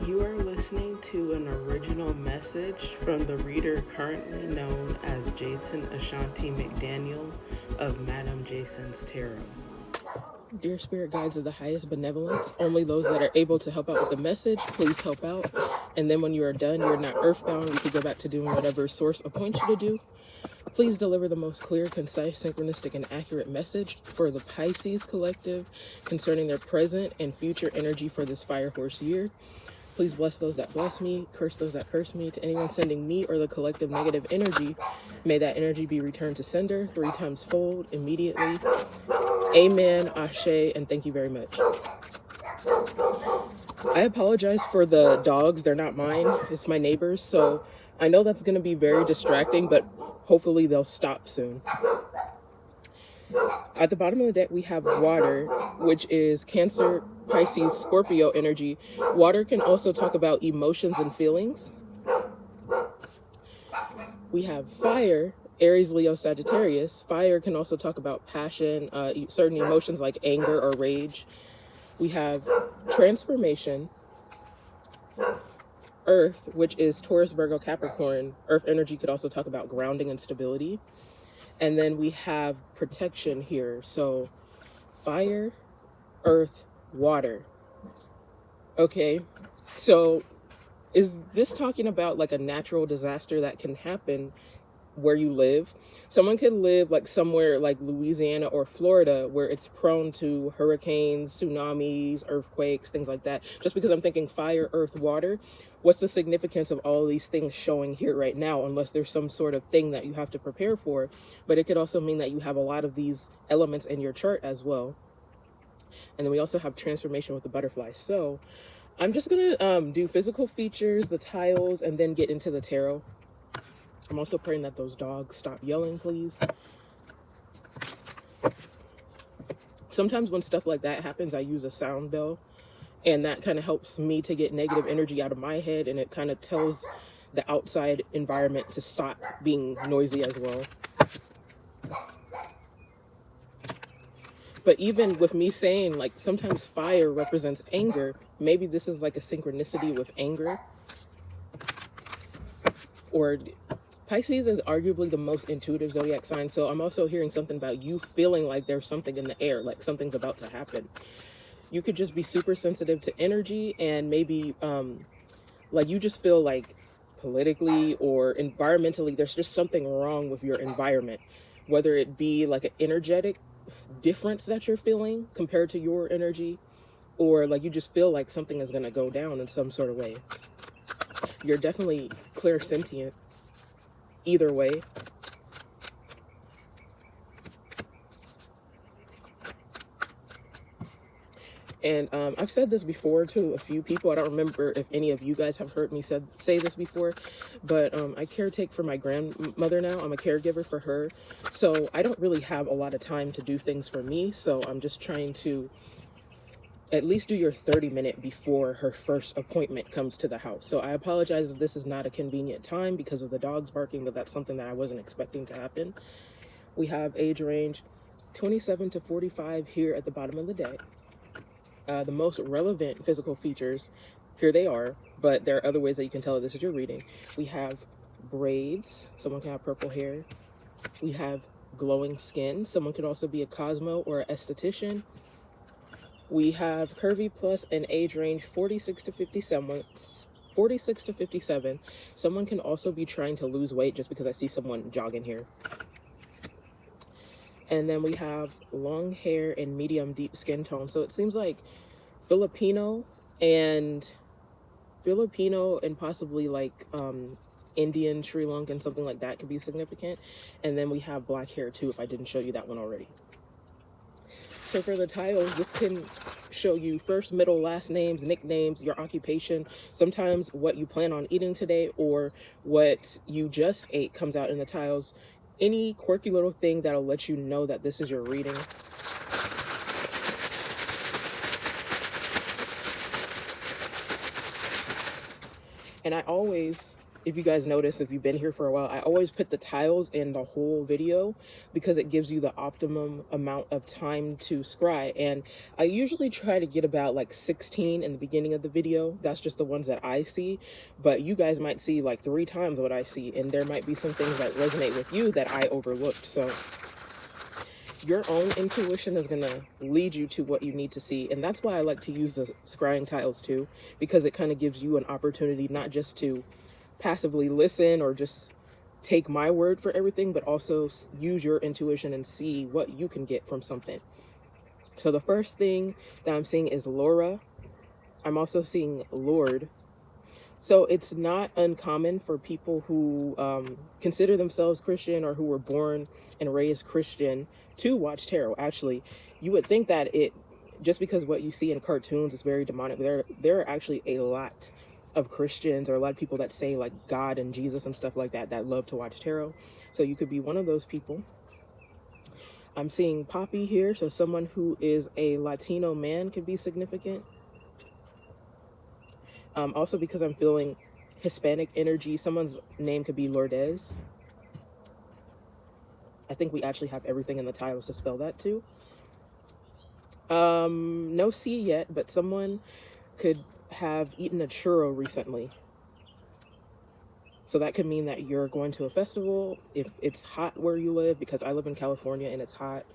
You are listening to an original message from the reader currently known as Jason Ashanti McDaniel of Madam Jason's Tarot. Dear spirit guides of the highest benevolence, only those that are able to help out with the message, please help out. And then when you are done, you're not earthbound. We can go back to doing whatever source appoints you to do. Please deliver the most clear, concise, synchronistic, and accurate message for the Pisces collective concerning their present and future energy for this fire horse year. Please bless those that bless me, curse those that curse me. To anyone sending me or the collective negative energy, may that energy be returned to sender 3 times fold immediately. Amen, Ashe, and thank you very much. I apologize for the dogs. They're not mine. It's my neighbors. So I know that's going to be very distracting, but hopefully they'll stop soon. At the bottom of the deck, we have water, which is Cancer, Pisces, Scorpio energy. Water can also talk about emotions and feelings. We have fire, Aries, Leo, Sagittarius. Fire can also talk about passion, certain emotions like anger or rage. We have transformation, Earth, which is Taurus, Virgo, Capricorn. Earth energy could also talk about grounding and stability. And then we have protection here. So fire, earth, water. Okay, so is this talking about like a natural disaster that can happen where you live? Someone could live like somewhere like Louisiana or Florida where it's prone to hurricanes, tsunamis, earthquakes, things like that. Just because I'm thinking fire, earth, water, what's the significance of all of these things showing here right now, unless there's some sort of thing that you have to prepare for? But it could also mean that you have a lot of these elements in your chart as well. And then we also have transformation with the butterfly. So I'm just gonna do physical features, the tiles, and then get into the tarot. I'm also praying that those dogs stop yelling, please. Sometimes when stuff like that happens, I use a sound bell, and that kind of helps me to get negative energy out of my head, and it kind of tells the outside environment to stop being noisy as well. But even with me saying, like, sometimes fire represents anger, maybe this is like a synchronicity with anger. Or Pisces is arguably the most intuitive zodiac sign, so I'm also hearing something about you feeling like there's something in the air, like something's about to happen. You could just be super sensitive to energy, and maybe like you just feel like politically or environmentally there's just something wrong with your environment, whether it be like an energetic difference that you're feeling compared to your energy, or like you just feel like something is going to go down in some sort of way. You're definitely clairsentient either way. And I've said this before to a few people. I don't remember if any of you guys have heard me say this before, but I caretake for my grandmother now. I'm a caregiver for her. So I don't really have a lot of time to do things for me. So I'm just trying to at least do your 30-minute before her first appointment comes to the house. So I apologize if this is not a convenient time because of the dogs barking, but that's something that I wasn't expecting to happen. We have age range 27 to 45 here at the bottom of the deck. The most relevant physical features, here they are, but there are other ways that you can tell that this is your reading. We have braids. Someone can have purple hair. We have glowing skin. Someone could also be a cosmo or an esthetician. We have curvy plus an age range 46 to 57. Someone can also be trying to lose weight, just because I see someone jogging here. And then we have long hair and medium deep skin tone. So it seems like Filipino and possibly like Indian, Sri Lankan, something like that could be significant. And then we have black hair too, if I didn't show you that one already. So for the tiles, this can show you first, middle, last names, nicknames, your occupation, sometimes what you plan on eating today or what you just ate comes out in the tiles. Any quirky little thing that'll let you know that this is your reading. And I always if you guys notice, if you've been here for a while, I always put the tiles in the whole video because it gives you the optimum amount of time to scry. And I usually try to get about like 16 in the beginning of the video. That's just the ones that I see, but you guys might see like 3 times what I see, and there might be some things that resonate with you that I overlooked. So your own intuition is going to lead you to what you need to see. And that's why I like to use the scrying tiles too, because it kind of gives you an opportunity not just to passively listen or just take my word for everything, but also use your intuition and see what you can get from something. So the first thing that I'm seeing is Laura. I'm also seeing Lord. So it's not uncommon for people who consider themselves Christian or who were born and raised Christian to watch tarot. Actually, you would think that it, just because what you see in cartoons is very demonic, there are actually a lot of Christians or a lot of people that say like God and Jesus and stuff like that love to watch tarot. So you could be one of those people. I'm seeing Poppy here, so someone who is a Latino man could be significant. Also, because I'm feeling Hispanic energy, someone's name could be Lourdes. I think we actually have everything in the titles to spell that too. No C yet, but someone could have eaten a churro recently. So that could mean that you're going to a festival if it's hot where you live, because I live in California and it's hot.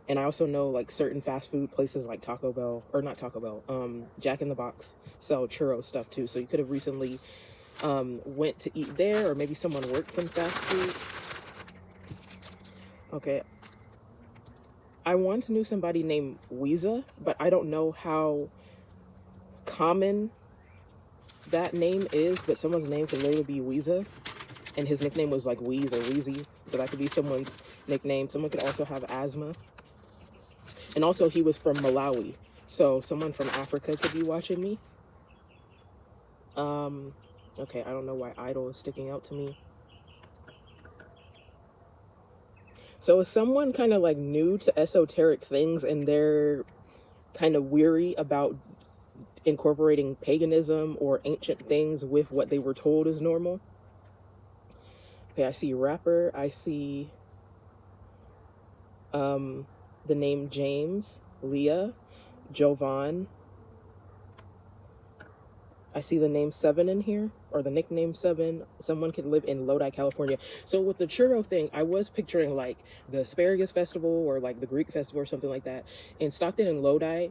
And I also know like certain fast food places like Taco Bell, or not Taco Bell, Jack in the Box sell churro stuff too. So you could have recently went to eat there, or maybe someone works in fast food. Okay. I once knew somebody named Weeza, but I don't know how common that name is, but someone's name could literally be Weeza, and his nickname was like Wheeze or Wheezy, so that could be someone's nickname. Someone could also have asthma, and also he was from Malawi, so someone from Africa could be watching me. Okay, I don't know why idol is sticking out to me. So is someone kind of like new to esoteric things and they're kind of weary about incorporating paganism or ancient things with what they were told is normal? Okay, I see rapper. I see the name James, Leah, Jovan. I see the name Seven in here, or the nickname Seven. Someone could live in Lodi, California. So with the churro thing, I was picturing like the asparagus festival or like the Greek festival or something like that. In Stockton and Lodi,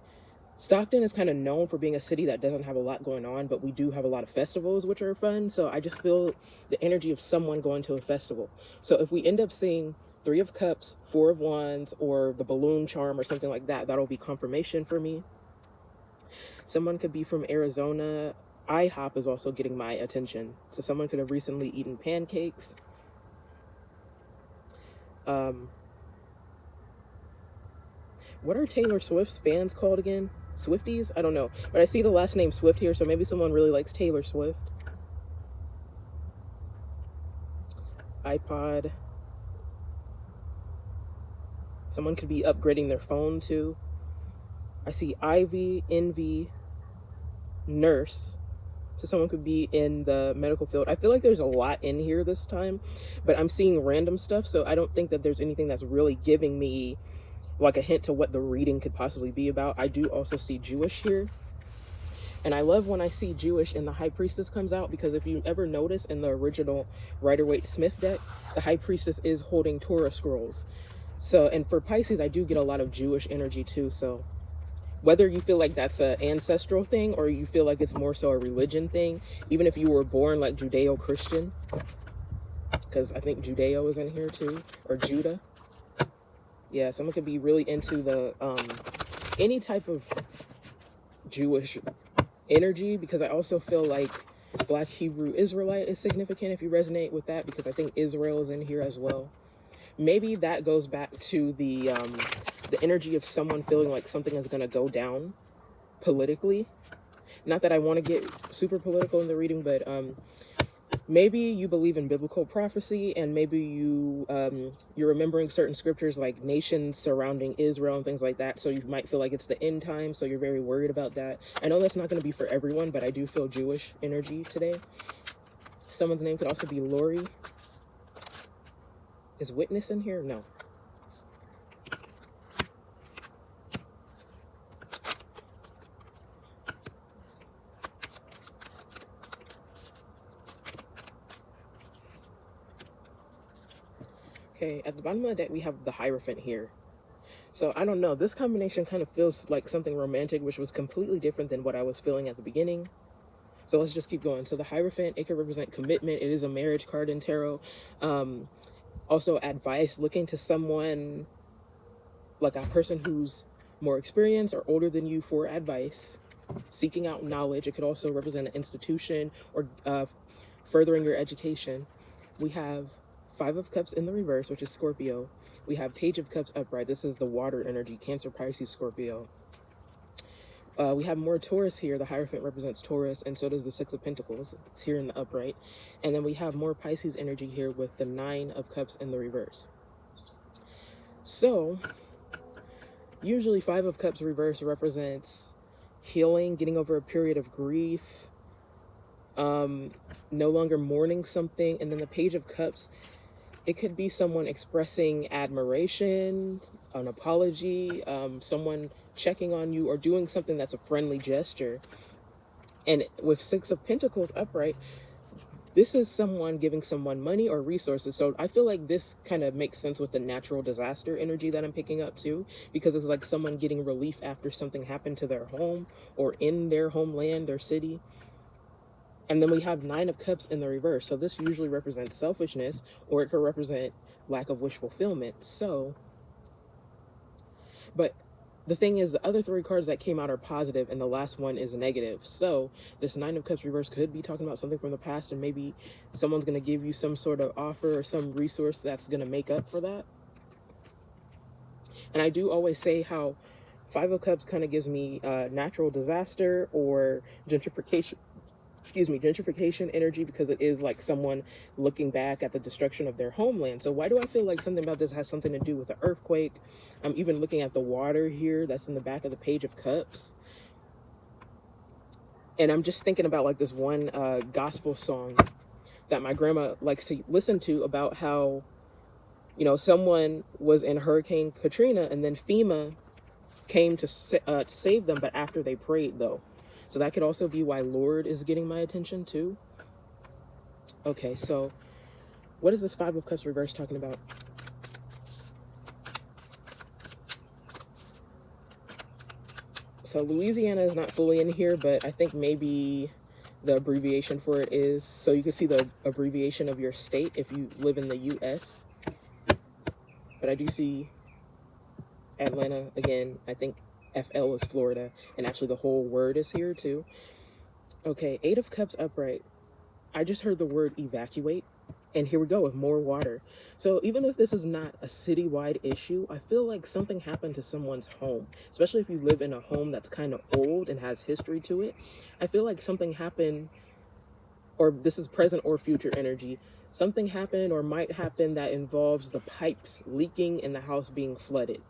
Stockton is kind of known for being a city that doesn't have a lot going on, but we do have a lot of festivals, which are fun. So I just feel the energy of someone going to a festival. So if we end up seeing 3 of Cups, 4 of Wands, or the balloon charm or something like that, that'll be confirmation for me. Someone could be from Arizona. IHOP is also getting my attention. So someone could have recently eaten pancakes. What are Taylor Swift's fans called again? Swifties? I don't know. But I see the last name Swift here, so maybe someone really likes Taylor Swift. iPod. Someone could be upgrading their phone too. I see Ivy, Envy, Nurse. So someone could be in the medical field. I feel like there's a lot in here this time, but I'm seeing random stuff, so I don't think that there's anything that's really giving me like a hint to what the reading could possibly be about. I do also see Jewish here. And I love when I see Jewish and the High Priestess comes out, because if you ever notice in the original Rider-Waite-Smith deck, the High Priestess is holding Torah scrolls. So, and for Pisces, I do get a lot of Jewish energy too. So whether you feel like that's an ancestral thing or you feel like it's more so a religion thing, even if you were born like Judeo-Christian, because I think Judeo is in here too, or Judah. Yeah, someone could be really into the any type of Jewish energy, because I also feel like Black Hebrew Israelite is significant if you resonate with that, because I think Israel is in here as well. Maybe that goes back to the energy of someone feeling like something is going to go down politically. Not that I want to get super political in the reading, but maybe you believe in biblical prophecy, and maybe you're remembering certain scriptures like nations surrounding Israel and things like that. So you might feel like it's the end time, so you're very worried about that. I know that's not going to be for everyone, but I do feel Jewish energy today. someone's name could also be Lori. Is Witness in here? No. Okay, at the bottom of the deck, we have the Hierophant here. So I don't know, this combination kind of feels like something romantic, which was completely different than what I was feeling at the beginning. So let's just keep going. So the Hierophant, it can represent commitment. It is a marriage card in tarot. Also advice, looking to someone, like a person who's more experienced or older than you for advice, seeking out knowledge. It could also represent an institution or furthering your education. We have Five of Cups in the reverse, which is Scorpio. We have Page of Cups upright. This is the water energy, Cancer, Pisces, Scorpio. We have more Taurus here. The Hierophant represents Taurus, and so does the Six of Pentacles. It's here in the upright. And then we have more Pisces energy here with the Nine of Cups in the reverse. So, usually Five of Cups reverse represents healing, getting over a period of grief, no longer mourning something. And then the Page of Cups, it could be someone expressing admiration, an apology, someone checking on you or doing something that's a friendly gesture. And with Six of Pentacles upright, this is someone giving someone money or resources. So I feel like this kind of makes sense with the natural disaster energy that I'm picking up too, because it's like someone getting relief after something happened to their home or in their homeland, their city. And then we have Nine of Cups in the reverse. So this usually represents selfishness, or it could represent lack of wish fulfillment. So, but the thing is, the other three cards that came out are positive, and the last one is negative. So this Nine of Cups reverse could be talking about something from the past, and maybe someone's going to give you some sort of offer or some resource that's going to make up for that. And I do always say how Five of Cups kind of gives me natural disaster or gentrification energy, because it is like someone looking back at the destruction of their homeland. So why do I feel like something about this has something to do with an earthquake? I'm even looking at the water here that's in the back of the Page of Cups. And I'm just thinking about like this one gospel song that my grandma likes to listen to about how, you know, someone was in Hurricane Katrina and then FEMA came to save them, but after they prayed though. So that could also be why Lord is getting my attention too. Okay, so what is this Five of Cups reverse talking about? So Louisiana is not fully in here, but I think maybe the abbreviation for it is, so you can see the abbreviation of your state if you live in the US. But I do see Atlanta again. I think FL is Florida, and actually the whole word is here too. Okay, Eight of Cups upright. I just heard the word evacuate, and here we go with more water. So even if this is not a citywide issue, I feel like something happened to someone's home, especially if you live in a home that's kind of old and has history to it. I feel like something happened, or this is present or future energy. Something happened or might happen that involves the pipes leaking and the house being flooded.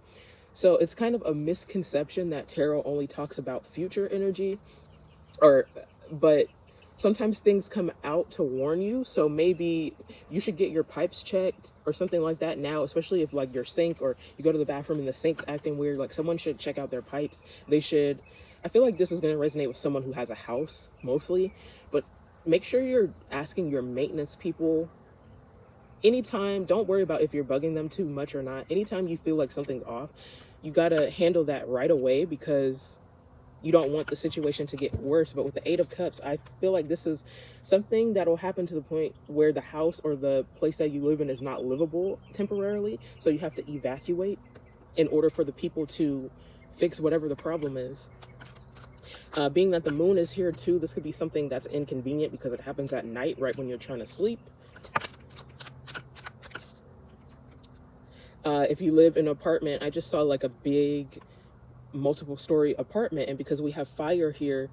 So it's kind of a misconception that tarot only talks about future energy, but sometimes things come out to warn you. So maybe you should get your pipes checked or something like that now, especially if like your sink, or you go to the bathroom and the sink's acting weird. Like someone should check out their pipes. I feel like this is going to resonate with someone who has a house mostly, but make sure you're asking your maintenance people anytime. Don't worry about if you're bugging them too much or not. Anytime you feel like something's off, you got to handle that right away, because you don't want the situation to get worse. But with the Eight of Cups, I feel like this is something that will happen to the point where the house or the place that you live in is not livable temporarily. So you have to evacuate in order for the people to fix whatever the problem is. Being that the moon is here too, this could be something that's inconvenient because it happens at night, right when you're trying to sleep. If you live in an apartment, I just saw like a big multiple story apartment, and because we have fire here,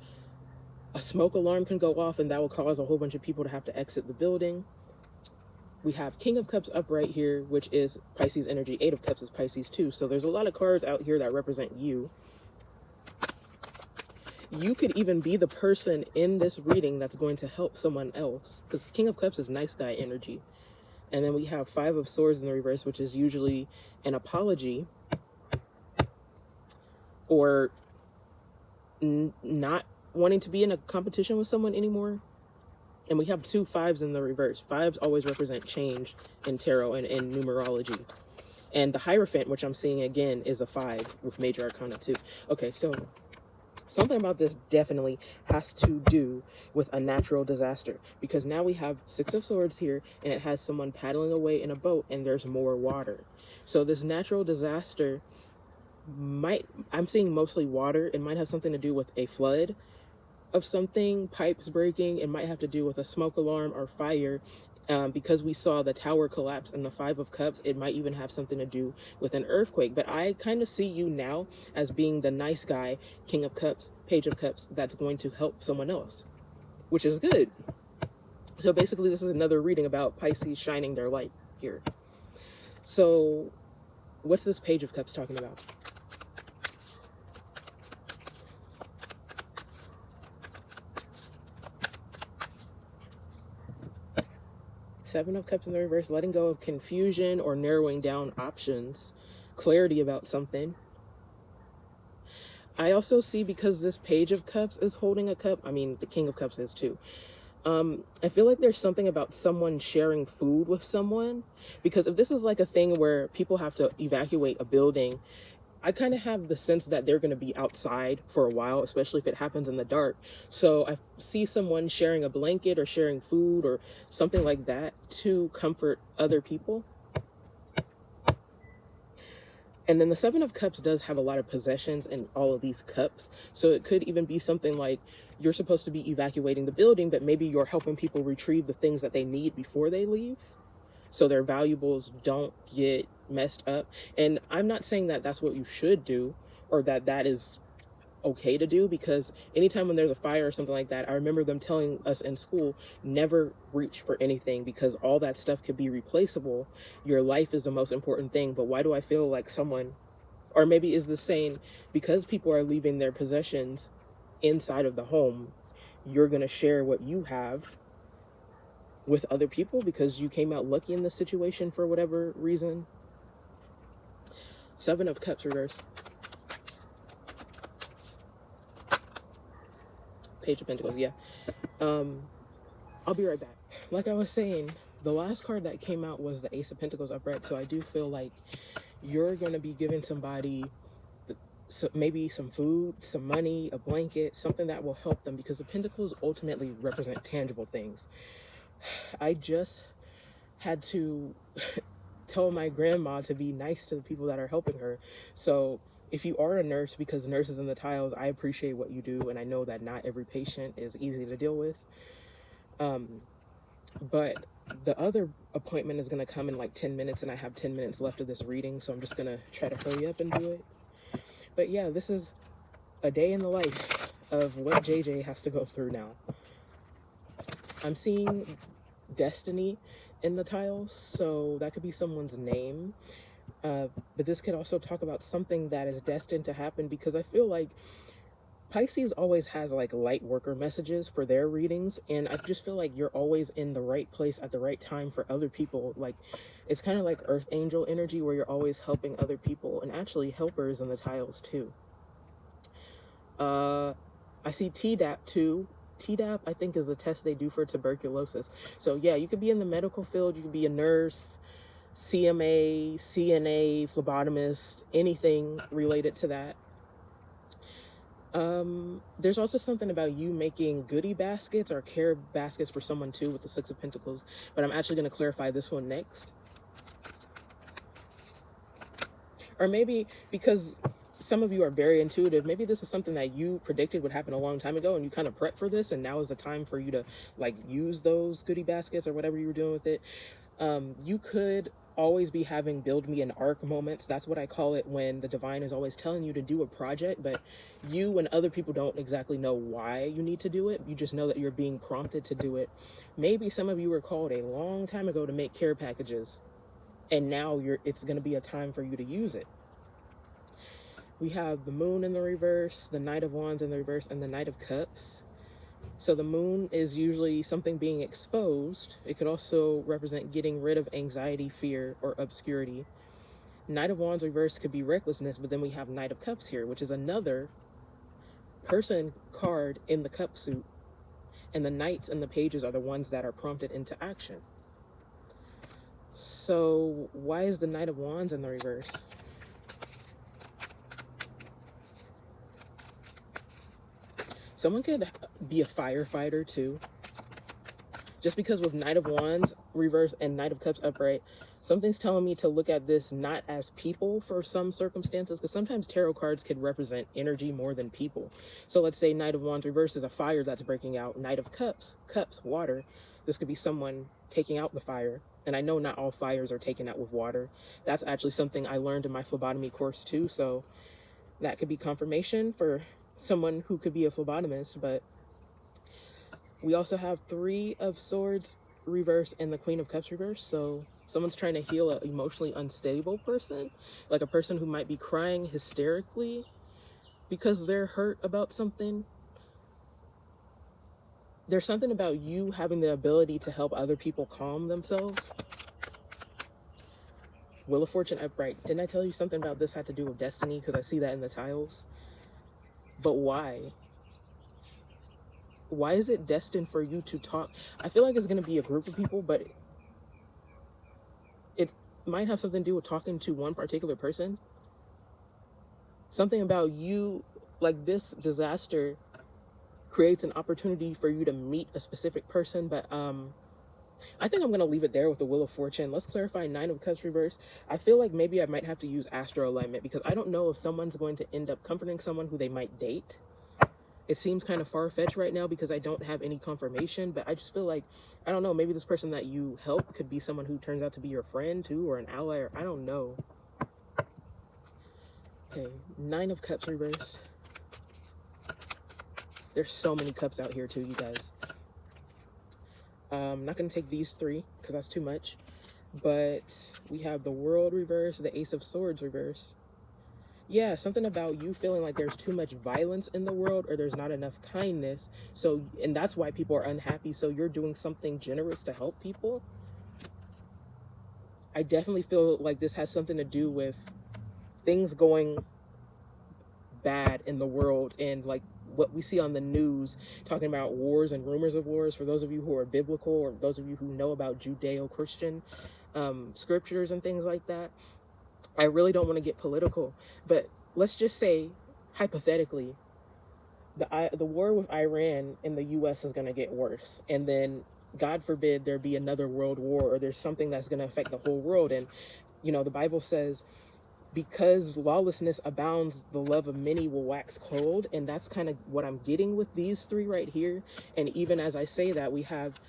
a smoke alarm can go off and that will cause a whole bunch of people to have to exit the building. We have King of Cups upright here, which is Pisces energy. Eight of Cups is Pisces too. So there's a lot of cards out here that represent you. You could even be the person in this reading that's going to help someone else, because King of Cups is nice guy energy. And then we have Five of Swords in the reverse, which is usually an apology or not wanting to be in a competition with someone anymore. And we have two fives in the reverse. Fives always represent change in tarot and in numerology. And the Hierophant, which I'm seeing again, is a 5 with Major Arcana 2. Okay, so something about this definitely has to do with a natural disaster, because now we have 6 of Swords here, and it has someone paddling away in a boat, and there's more water. So this natural disaster I'm seeing mostly water. It might have something to do with a flood of something, pipes breaking. It might have to do with a smoke alarm or fire. Because we saw the tower collapse in the 5 of Cups, it might even have something to do with an earthquake. But I kind of see you now as being the nice guy, King of Cups, Page of Cups, that's going to help someone else, which is good. So basically, this is another reading about Pisces shining their light here. So what's this Page of Cups talking about? Seven of Cups in the reverse, letting go of confusion or narrowing down options, clarity about something. I also see, because this Page of Cups is holding a cup, I mean, the King of Cups is too. I feel like there's something about someone sharing food with someone, because if this is like a thing where people have to evacuate a building, I kind of have the sense that they're going to be outside for a while, especially if it happens in the dark. So I see someone sharing a blanket or sharing food or something like that to comfort other people. And then the Seven of Cups does have a lot of possessions in all of these cups. So it could even be something like you're supposed to be evacuating the building, but maybe you're helping people retrieve the things that they need before they leave, so their valuables don't get messed up. And I'm not saying that that's what you should do or that that is okay to do, because anytime when there's a fire or something like that, I remember them telling us in school, never reach for anything, because all that stuff could be replaceable. Your life is the most important thing. But why do I feel like someone, or maybe is this saying, because people are leaving their possessions inside of the home, you're going to share what you have with other people because you came out lucky in this situation for whatever reason. Seven of Cups reverse. Page of Pentacles, yeah. I'll be right back. Like I was saying, the last card that came out was the Ace of Pentacles upright, so I do feel like you're going to be giving somebody maybe some food, some money, a blanket, something that will help them, because the Pentacles ultimately represent tangible things. I just had to tell my grandma to be nice to the people that are helping her. So if you are a nurse, because nurses in the tiles, I appreciate what you do, and I know that not every patient is easy to deal with. But the other appointment is going to come in like 10 minutes, and I have 10 minutes left of this reading, so I'm just going to try to hurry up and do it. But yeah, this is a day in the life of what JJ has to go through now. I'm seeing destiny in the tiles, so that could be someone's name. But this could also talk about something that is destined to happen, because I feel like Pisces always has like light worker messages for their readings, and I just feel like you're always in the right place at the right time for other people. Like, it's kind of like Earth Angel energy, where you're always helping other people, and actually helpers in the tiles too. I see TDAP too. TDAP, I think, is the test they do for tuberculosis. So yeah, you could be in the medical field, you could be a nurse, CMA, CNA, phlebotomist, anything related to that. There's also something about you making goodie baskets or care baskets for someone too with the Six of Pentacles, but I'm actually going to clarify this one next. Or maybe because some of you are very intuitive, maybe this is something that you predicted would happen a long time ago, and you kind of prepped for this, and now is the time for you to like use those goodie baskets or whatever you were doing with it. You could always be having build me an arc moments. That's what I call it, when the divine is always telling you to do a project, but you and other people don't exactly know why you need to do it. You just know that you're being prompted to do it. Maybe some of you were called a long time ago to make care packages, and now it's going to be a time for you to use it. We have the moon in the reverse, the Knight of Wands in the reverse, and the Knight of Cups. So the moon is usually something being exposed. It could also represent getting rid of anxiety, fear, or obscurity. Knight of Wands reverse could be recklessness, but then we have Knight of Cups here, which is another person card in the cup suit. And the knights and the pages are the ones that are prompted into action. So why is the Knight of Wands in the reverse? Someone could be a firefighter too. Just because with Knight of Wands reverse and Knight of Cups upright, something's telling me to look at this not as people for some circumstances, because sometimes tarot cards could represent energy more than people. So let's say Knight of Wands reverse is a fire that's breaking out. Knight of Cups, water. This could be someone taking out the fire. And I know not all fires are taken out with water. That's actually something I learned in my phlebotomy course too. So that could be confirmation for someone who could be a phlebotomist. But we also have Three of Swords reverse and the Queen of Cups reverse. So someone's trying to heal an emotionally unstable person, like a person who might be crying hysterically because they're hurt about something. There's something about you having the ability to help other people calm themselves. Wheel of Fortune upright. Didn't I tell you something about this had to do with destiny? Because I see that in the tiles. But why? Why is it destined for you to talk? I feel like it's going to be a group of people, but it might have something to do with talking to one particular person. Something about you, like this disaster creates an opportunity for you to meet a specific person. But I think I'm going to leave it there with the Wheel of Fortune. Let's clarify Nine of Cups reverse. I feel like maybe I might have to use astro alignment, because I don't know if someone's going to end up comforting someone who they might date. It seems kind of far-fetched right now because I don't have any confirmation, but I just feel like, I don't know, maybe this person that you help could be someone who turns out to be your friend too, or an ally, or I don't know. Okay, Nine of Cups reversed. There's so many cups out here too, you guys. I'm not going to take these three because that's too much. But we have the World reverse, the Ace of Swords reverse. Yeah, something about you feeling like there's too much violence in the world, or there's not enough kindness. So, and that's why people are unhappy. So you're doing something generous to help people. I definitely feel like this has something to do with things going bad in the world, and like what we see on the news talking about wars and rumors of wars. For those of you who are biblical, or those of you who know about Judeo-Christian scriptures and things like that, I really don't want to get political, but let's just say hypothetically the war with Iran and the US is going to get worse, and then God forbid there be another world war, or there's something that's going to affect the whole world. And you know, the Bible says, because lawlessness abounds, the love of many will wax cold. And that's kind of what I'm getting with these three right here. And even as I say that, we have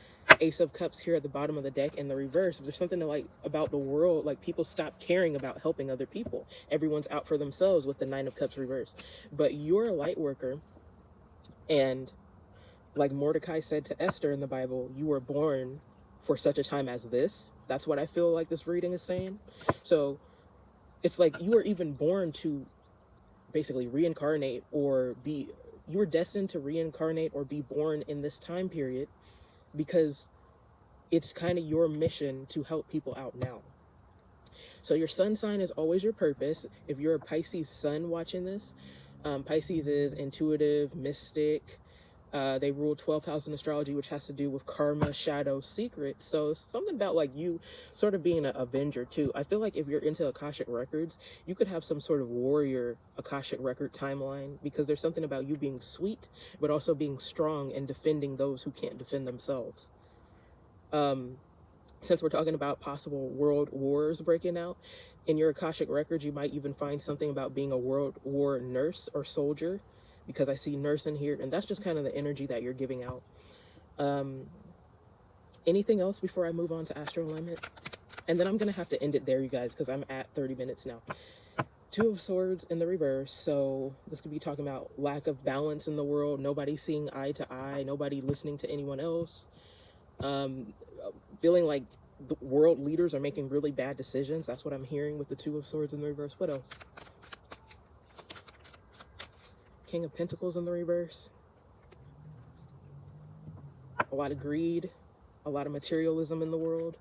Ace of Cups here at the bottom of the deck in the reverse. There's something to like about the world, like people stop caring about helping other people. Everyone's out for themselves with the Nine of Cups reverse. But you're a light worker, and like Mordecai said to Esther in the Bible, you were born for such a time as this. That's what I feel like this reading is saying. So it's like you were even born to basically reincarnate, or be, you were destined to reincarnate or be born in this time period, because it's kind of your mission to help people out now. So your sun sign is always your purpose. If you're a Pisces sun watching this, Pisces is intuitive, mystic. They rule 12th house in astrology, which has to do with karma, shadow, secret. So it's something about like you sort of being an avenger too. I feel like if you're into Akashic records, you could have some sort of warrior Akashic record timeline, because there's something about you being sweet, but also being strong and defending those who can't defend themselves. Since we're talking about possible world wars breaking out, in your Akashic records, you might even find something about being a world war nurse or soldier, because I see nurse in here, and that's just kind of the energy that you're giving out. Anything else before I move on to astro alignment? And then I'm going to have to end it there, you guys, because I'm at 30 minutes now. Two of Swords in the reverse. So this could be talking about lack of balance in the world, nobody seeing eye to eye, nobody listening to anyone else. Feeling like the world leaders are making really bad decisions. That's what I'm hearing with the Two of Swords in the reverse. What else? King of Pentacles in the reverse. A lot of greed, a lot of materialism in the world.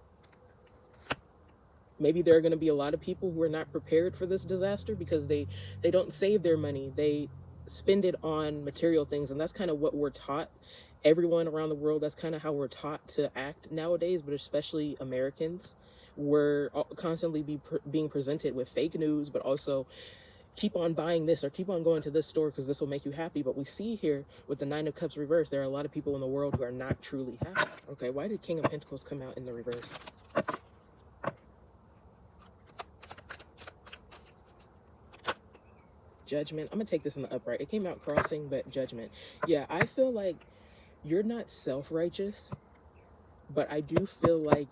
Maybe there are going to be a lot of people who are not prepared for this disaster because they don't save their money. They spend it on material things, and that's kind of what we're taught. Everyone around the world, that's kind of how we're taught to act nowadays, but especially Americans. We're constantly being presented with fake news, but also keep on buying this or keep on going to this store because this will make you happy. But we see here with the Nine of Cups reverse, there are a lot of people in the world who are not truly happy. Okay, why did King of Pentacles come out in the reverse? Judgment. I'm gonna take this in the upright. It came out crossing, but Judgment. Yeah, I feel like you're not self-righteous, but I do feel like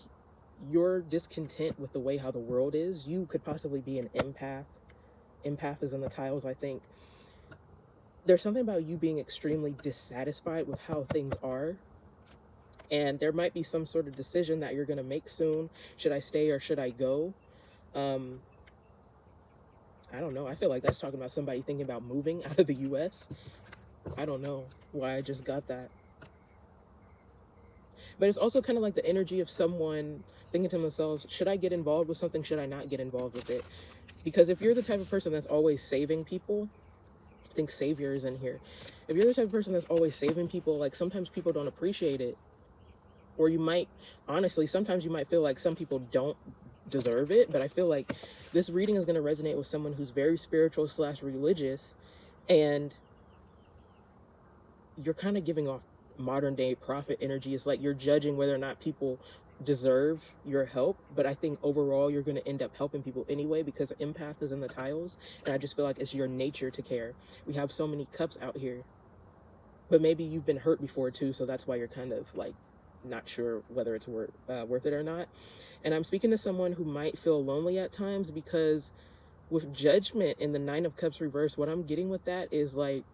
you're discontent with the way how the world is. You could possibly be an empath. Empath is in the tiles, I think. There's something about you being extremely dissatisfied with how things are. And there might be some sort of decision that you're going to make soon. Should I stay or should I go? I don't know. I feel like that's talking about somebody thinking about moving out of the US. I don't know why I just got that. But it's also kind of like the energy of someone thinking to themselves, should I get involved with something? Should I not get involved with it? Because if you're the type of person that's always saving people, I think savior is in here. If you're the type of person that's always saving people, like sometimes people don't appreciate it. Or you might, honestly, sometimes you might feel like some people don't deserve it. But I feel like this reading is going to resonate with someone who's very spiritual / religious. And you're kind of giving off modern day prophet energy. It's like you're judging whether or not people deserve your help, but I think overall you're going to end up helping people anyway because empath is in the tiles, and I just feel like it's your nature to care. We have so many cups out here, but maybe you've been hurt before too, so that's why you're kind of like not sure whether it's worth it or not. And I'm speaking to someone who might feel lonely at times because with Judgment in the Nine of Cups reverse, what I'm getting with that is like,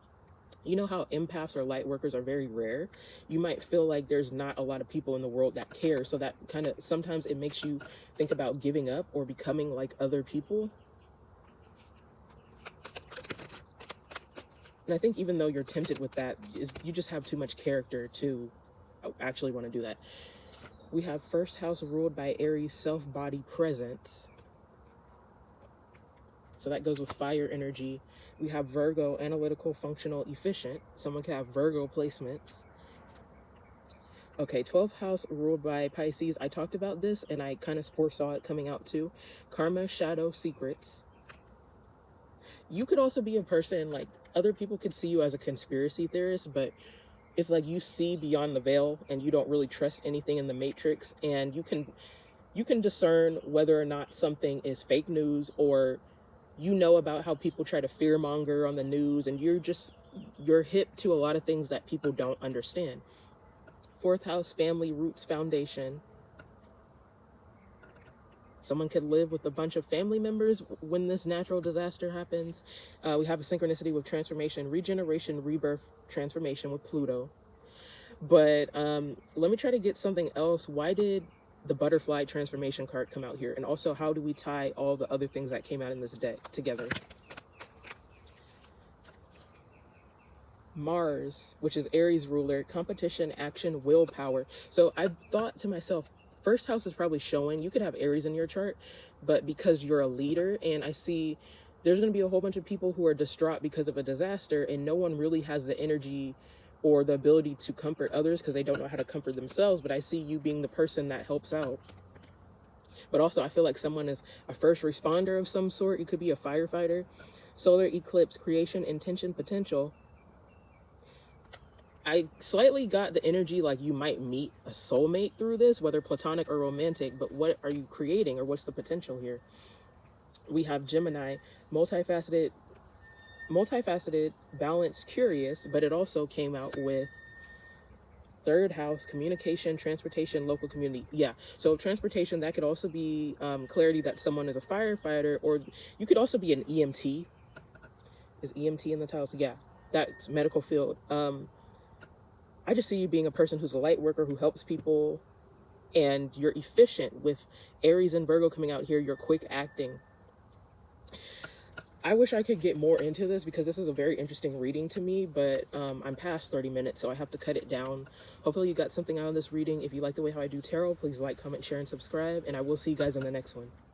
you know how empaths or light workers are very rare? You might feel like there's not a lot of people in the world that care. So that kind of, sometimes it makes you think about giving up or becoming like other people. And I think even though you're tempted with that, you just have too much character to actually want to do that. We have first house ruled by Aries, self-body presence. So that goes with fire energy. We have Virgo, analytical, functional, efficient. Someone can have Virgo placements. Okay, 12th house ruled by Pisces. I talked about this and I kind of foresaw it coming out too. Karma, shadow, secrets. You could also be a person, like other people could see you as a conspiracy theorist, but it's like you see beyond the veil and you don't really trust anything in the matrix. And you can discern whether or not something is fake news, or you know about how people try to fearmonger on the news, and you're hip to a lot of things that people don't understand. 4th house, family, roots, foundation. Someone could live with a bunch of family members when this natural disaster happens. We have a synchronicity with transformation, regeneration, rebirth, transformation with Pluto. But let me try to get something else. Why did the butterfly transformation card come out here? And also, how do we tie all the other things that came out in this deck together? Mars, which is Aries ruler, competition, action, willpower. So I thought to myself, first house is probably showing you could have Aries in your chart, but because you're a leader, and I see there's going to be a whole bunch of people who are distraught because of a disaster, and no one really has the energy or the ability to comfort others because they don't know how to comfort themselves. But I see you being the person that helps out. But also I feel like someone is a first responder of some sort. You could be a firefighter. Solar eclipse, creation, intention, potential. I slightly got the energy like you might meet a soulmate through this, whether platonic or romantic, but what are you creating, or what's the potential here? We have Gemini, multifaceted, balanced, curious, but it also came out with 3rd house, communication, transportation, local community. Yeah, so transportation, that could also be clarity that someone is a firefighter, or you could also be an EMT. Is EMT in the title? Yeah, that's medical field. I just see you being a person who's a light worker who helps people, and you're efficient with Aries and Virgo coming out here. You're quick acting. I wish I could get more into this because this is a very interesting reading to me, but I'm past 30 minutes, so I have to cut it down. Hopefully you got something out of this reading. If you like the way how I do tarot, please like, comment, share, and subscribe, and I will see you guys in the next one.